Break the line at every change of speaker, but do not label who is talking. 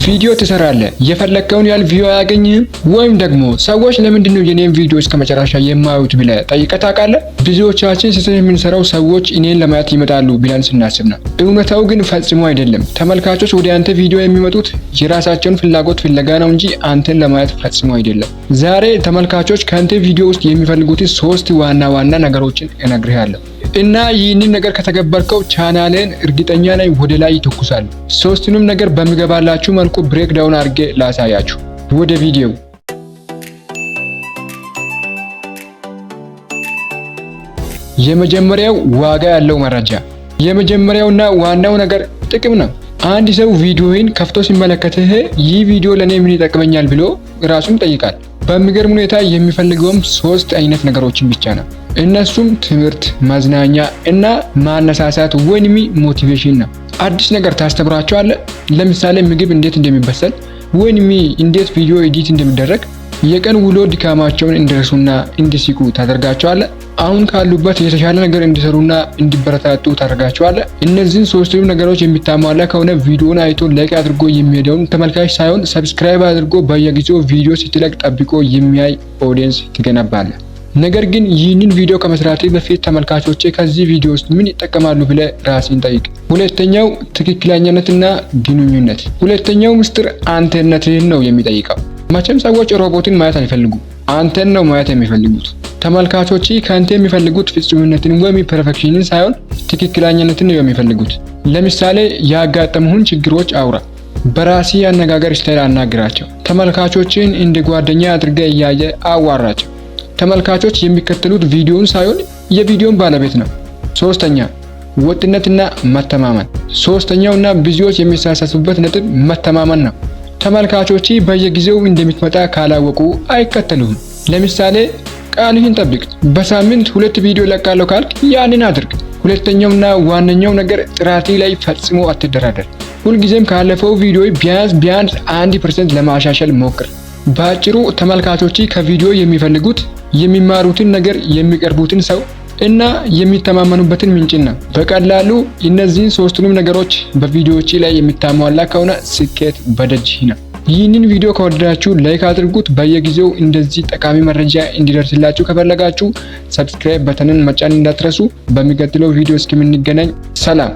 ቪዲዮ ትሰራለህ፣ የፈለከውን ያህል ቪዲዮ አያገኝህም? ወይም ደግሞ ሰዎች ለምንድነው የኔን ቪዲዮ እስከመጨረሻ የማዩት ብለህ ጠይቀህ ታውቃለህ? ብዙዎቻችን ስህተት የምንሰራው ሰዎች እኔን ለማየት ይመጣሉ ብለን ስናስብ ነው። እውነታው ግን ፈጽሞ አይደለም። ተመልካቾች ወደ አንተ ቪዲዮ የሚመጡት የራሳቸውን ፍላጎት ፍለጋ ነው እንጂ አንተን ለማየት ፈጽሞ አይደለም። ዛሬ ተመልካቾች ከአንተ ቪዲዮ ውስጥ የሚፈልጉትን 3 ዋና ዋና ነገሮችን እነግርሃለሁ እና ይህንን ነገር ከተገበርከው ቻናልን እርግጠኛ ነኝ ወደ ላይ ይተኩሳል። 3ቱንም ነገር በሚገባላችሁ መልኩ ብሬክ ዳውን አድርጌ ላሳያችሁ። ወደ ቪዲዮ። የመጀመሪያው ዋጋ ያለው መረጃ። የመጀመሪያውና ዋናው ነገር ጥቅም ነው። አንድ ሰው ቪዲዮውን ከፍቶ ሲመለከትህ ይህ ቪዲዮ ለኔ ምን ይጠቅመኛል ብሎ ራሱን ይጠይቃል። በሚገርም ሁኔታ የሚፈልገውም 3 አይነት ነገሮችን ብቻ ነው። እነሱም ትምህርት፣ መዝናኛ እና ማነሳሳት ወይንም ሞቲቬሽን ነው። አዲስ ነገር ታስተምራቸዋለህ። ለምሳሌ ምግብ እንዴት እንደሚበሰል ወይንም እንዴት ቪዲዮ ኤዲት እንደሚደረግ፣ የቀን ውሎ ድካማቸውን እንዲረሱና እንዲስቁ ታደርጋቸዋለህ። አሁን ካሉበት የተሻለ ነገር እንዲሰሩና እንዲበረታቱ ታደርጋቸዋለህ። እነዚህን 3ቱም ነገሮች የሚታሟላ ከሆነ ቪዲዮውን አይቶ ላይክ አድርጎ የሚሄደውን ተመልካች ሳይሆን ሰብስክራይብ አድርጎ በየጊዜው ቪዲዮ ስትለቅ ጠብቆ የሚያይ ኦዲየንስ ትገነባለህ። ነገር ግን ይህንን ቪዲዮ ከመስራቴ በፊት ተመልካቾቼ ከዚህ ቪዲዮ ውስጥ ምን ይጠቀማሉ ብለህ ራስን ጠይቅ። ሁለተኛው ትክክለኛነትና ግንኙነት። ሁለተኛው ምስጢር አንተነትህን ነው የሚጠይቀው። መቼም ሰዎች ሮቦትን ማየት አይፈልጉም፣ አንተን ነው ማየት የሚፈልጉት። ተመልካቾች ከአንተ የሚፈልጉት ፍጹምነትን ወይም ፐርፌክሽንን ሳይሆን ትክክለኛነትን ነው የሚፈልጉት። ለምሳሌ ያጋጠሙህን ችግሮች አውራ፣ በራሲ አነጋገር ስታይል አናግራቸው። ተመልካቾችን እንደ ጓደኛ አድርገህ እያየ አዋራቸው። ተመልካቾች የሚከተሉት ቪዲዮን ሳይሆን የቪዲዮን ባለቤት ነው። 3ኛ ወጥነትና መተማመን። 3ኛውና ብዙዎች የሚሳሳቱበት ነጥብ መተማመን ነው። ተመልካቾች በየጊዜው እንደምትመጣ ካላወቁ አይከተሉህም። ለምሳሌ ቃልህን ጠብቅ። በሳምንት 2 ቪዲዮ ለቃለሁ ካልክ ያንን አድርግ። ሁለተኛውና ዋነኛው ነገር ጥራት ላይ ፈጽሞ አትደራደር። ሁልጊዜም ካለፈው ቪዲዮ ቢያንስ 1% ለማሻሻል ሞክር። በአጭሩ ተመልካቾች ከቪዲዮ የሚፈልጉት የሚማሩትን ነገር፣ የሚቀርቡትን ሰው እና የሚተማመኑበትን ምንጭን ነው። በቀላሉ እነዚህን 3ቱንም ነገሮች በቪዲዮዎች ላይ የሚታሟላ ከሆነ ስኬት በደጅ ነው። ይህንን ቪዲዮ ከወደዳችሁ ላይክ አድርጉት። በየጊዜው እንደዚህ ጠቃሚ መረጃ እንዲደርስላችሁ ከፈለጋችሁ ሰብስክራይብ በተንን መጫን እንዳትረሱ። በሚቀጥለው ቪዲዮ እስከምንገናኝ ሰላም።